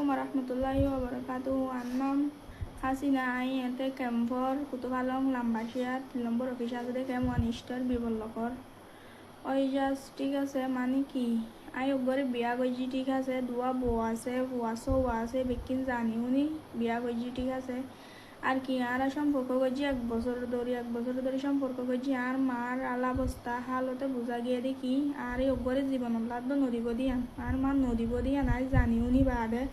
warahmatullahi wabarakatuh. Anam Hasina I এতে কেম্পর কুতুবালং লাম্বাসিয়া 3 নম্বর office আছে কেম 1 star বিবল্লকর ওই জাস্ট ঠিক আছে মানে কি আই ওগরে বিয়া গজি ঠিক আছে দুয়া বউ আছে বুয়াসো আছে বেকিন জানি উনি বিয়া গজি ঠিক আছে আর কি আর সম্পর্ক গজি 1 বছর ধরে সম্পর্ক গজি আর মার আলা অবস্থা হালতে বুঝা গিয়ে দেখি আর এই ওগরে জীবন লাগতো নদী বদিয়ান আর মার নদী বদিয়ান আর জানি উনি বাদে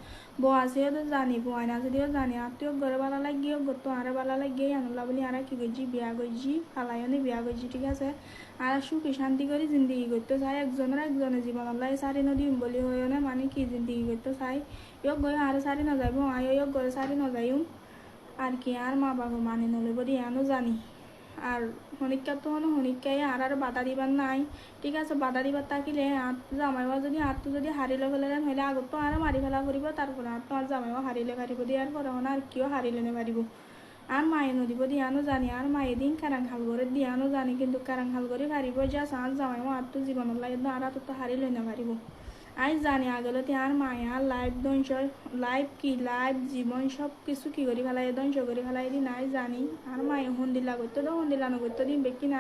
বউ আছেও তো জানি বউ আইনা যদিও জানি আর তুই ঘরে বালা লাগিও তো আরে বালা লাগিয়ে আনলা বলি আর কি গজি বিয়া গজি ফালাইনি বিয়া গজি ঠিক আছে আর সুখী শান্তি করে জিন্দগি করতে চাই একজনের জীবন আল্লাহ সারি নদী বলি হয়েও না মানে কি জিন্দগি করতে চাই ইয়ক গয়ে আর সারি না যাইব আয় ইয়ক ঘরে সারি না যাইম আর কি আর মা বাবা মানে নলব দিয়ে আনো জানি আর হনিকা তো হনিকাই আর বাধা দিবার নাই ঠিক আছে বাধা দিবার থাকিলে জামাইবা যদি তো যদি হারিলে ফেলেন হইলে আগত তো আর মারি ফেলা করিব তারপরে আর তো আর জামাইবা হারিলে পারিব দিয়ার পরে আর কিও হারিলে নে পারিব আর মায়ে নদীব দিয়ানো জানি আর মায়ে দিন কারাং হাল করে দিয়ানো জানি কিন্তু কারাং হাল করে পারিব যা আর জামাইবা আর তো জীবন লাগে আর তো হারিলে না পারিব আই জানি আগলতে আর মায়া লাইফ ধ্বংস লাইফ কি লাইফ জীবন সব কিছু কি করি ফেলাই ধ্বংস করে ফেলাই দিন আই জানি আর মায়ে হন্দিলা করতো তো হন্দিলা নগরতো দিন বেকি না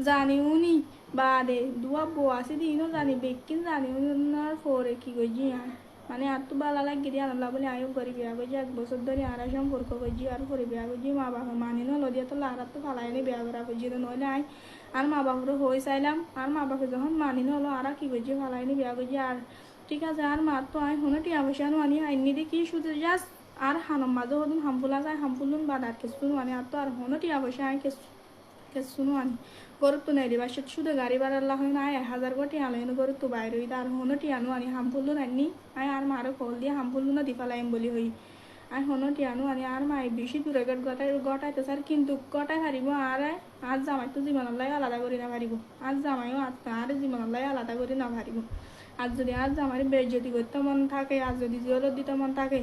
জানি উনি বাদে দুয়া বউ আছে দিনও জানি বেকিন জানি উনার পরে কি করছি আর মানে আর তো বালা লাগে দিয়ে আনলা বলে আয়ো করি বিয়া করছি 1 বছর ধরে আর সম্পর্ক করছি আর পরে বিয়া করছি মা বাবা মানি নলো দিয়ে তো লাগার তো ফালাইনি বিয়া করা করছি নইলে আই আর মা বাবারও হয়ে চাইলাম আর মা বাবা যখন মানি নলো আর কি করছি ফালাইনি বিয়া করছি আর ঠিক আছে আর মা তো আই হনো টিয়া পয়সা আনি আইনি দেখি শুধু জাস্ট আর হানম মাঝে হদুন হামফুলা যায় হামফুলুন বাদ আর কিছু মানে আর তো আর হনো টিয়া পয়সা আই শুনো আনি গরু তো নাই দিবা শুধু গাড়ি ভাড়া হয় না 1000 কোটি আলাইন গরু তো বাইরে হইতা আর হনো টিয়ানো আনি হামফুলুন আনি আই আর মারো খোল দিয়ে হামফুলুন দি ফেলাইম বলি হই আর হনো টিয়ানো আনি আর মাই বেশি দূরে গটাইতে স্যার কিন্তু গটাই হারিব আর জামাই তো জীবনলাই আলাদা করি না পারিব আর জামাইও আর জীবনলাই আলাদা করি না পারিব আর যদি আর জামাই বেজ্জতি করতে মন থাকে আর যদি জিওলত দিতে মন থাকে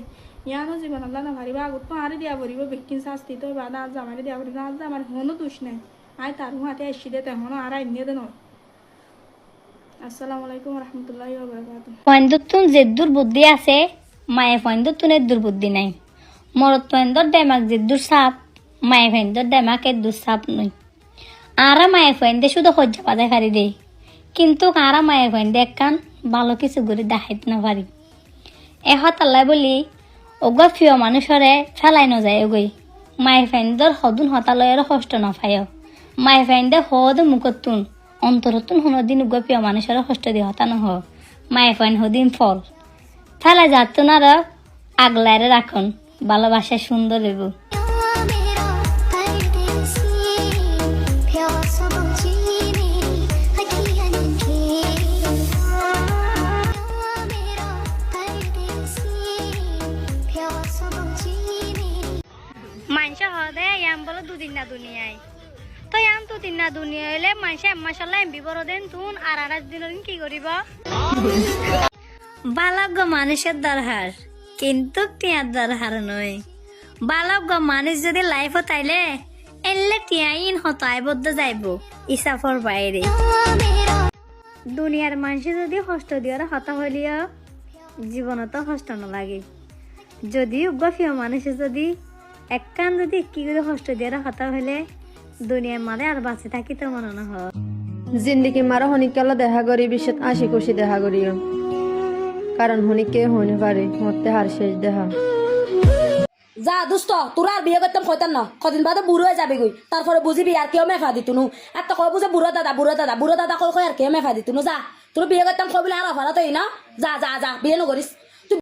ইয়ানো জীবনলাই না পারিব আগত তো আর দিয়া পড়িব বেকিন শাস্তি তো বাদ আর জামাই দিয়া পড়িব আর জামাই হনো দোষ নাই আই তার হাতে আসি দে তেমন আর আইনে দে নয় আসসালামু আলাইকুম রহমতুল্লাহি ওয়া বারাকাতুহু পয়েন্দতুন যে দুর্বুদ্ধি আছে মায়ে পয়েন্দতুনের দুর্বুদ্ধি নাই মরত পয়েন্দর ডেমাক যে দুঃসাপ মায়ে পয়েন্দর ডেমাকে দুঃসাপ নই আরা মায়ে পয়েন্দে শুধু সহ্য পাতে পারি দে কিন্তু আরা মায়ে পয়েন্দে একখান ভালো কিছু করে দেখাইতে না পারি এহতাল্লাই বলি ওগা প্রিয় মানুষরে ফেলাই ন যায় ওগই মায়ে পয়েন্দর হদুন হতালয়ের কষ্ট না পায় মায়ে পয়েন্দে হদ মুখতুন অন্তরতুন হনদিন উগা প্রিয় মানুষের কষ্ট দিয়ে হতানো হ মায়ে পয়েন হদিন ফল ফেলা যাত না আগলারে রাখন ভালোবাসা সুন্দর হইব মানুষ হদে ইয়াম বলো দুদিন না দুনিয়ায় তো ইয়াম দুদিন না দুনিয়া হইলে মানুষ মাসাল্লাহ এমবি বড় দেন তুন আর দিন কি করিব বালক মানুষের দরকার কিন্তু টিয়ার দরকার নয় বালক মানুষ যদি লাইফও তাইলে এলে টিয়াইন হতায় বদ্ধ যাইব ইসাফর বাইরে দুনিয়ার মানুষ যদি কষ্ট দিয়ে হতা হইলিও জীবনত কষ্ট নালাগে যদি উগ্রফিও মানুষে যদি একখান যদি কি করে কষ্ট দিয়ে হতা হইলে দুনিয়ার মাঝে আর বাঁচে থাকি তো মনে না হয় জিন্দিগি মারা হনিকালা দেখা করি বিশ্বত আশি খুশি দেখা করিও কারণ হনিকে হইনে পারে মরতে হার শেষ দেখা যা দুষ্ট তোরা আর বিয়ে করতাম কইতাম না কদিন বাদে বুড়ো হয়ে যাবে গই তারপরে বুঝিবি আর কেউ মেফা দিত নু আর তো কয় বুঝে বুড়ো দাদা কই আর কেউ মেফা দিত নু যা তোর বিয়ে করতাম কই বলে আর অফারা তো না যা যা যা বিয়ে নকরিস